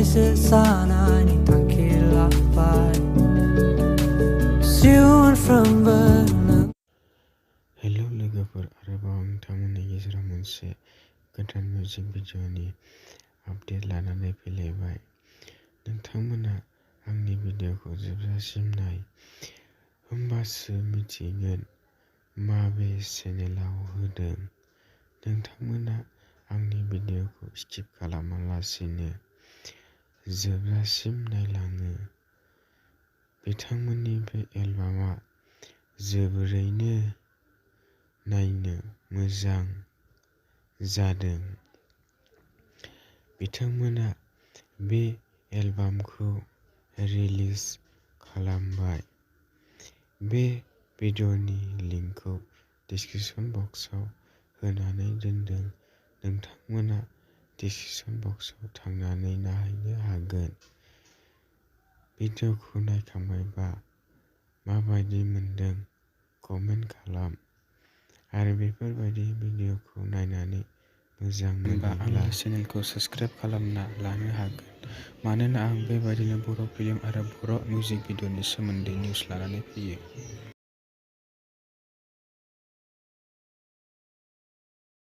sesana ni tangki lapai siun from Bodo. Hello लोगोफोर आरोबाव नोंथांमोननि गेजेराव मोनसे गोदान मिउजिक भिडिअनि आपडेट लानानै फैलायबाय। नोंथांमोना आंनि भिडिअखौ जोबजासिम नाय, होमबासो मिथिगोन माबे चेनेलाव होदों। नोंथांमोना आंनि भिडिअखौ स्किप खालामालासिनो जोबजासिम नायलाङो। बिथांमोननि बे एलबामा जोबोरैनो नायनो मोजां जादों। बिथांमोना बे एलबामखौ रिलिज खालामबाय। बे भिडिअनि लिंकखौ डिस्क्रिप्शन बक्सआव होनानै दोनदों। नोंथांमोना डिस्क्रिप्शन बक्सआव थांनानै नायनो हागोन। भिडिअखौ नायखांबायबा माबायदि मोनदों कमेन्ट खालाम आरो बेफोरबायदि भिडिअखौ नायनानै मोजां मोनोब्ला आंनि चेनेलखौ साबस्क्राइब खालामना लानो हागोन, मानोना आं बेबायदिनो बर' फिल्म आरो बर' मिउजिक भिडिअनि सोमोन्दै निउस लानानै फैयो।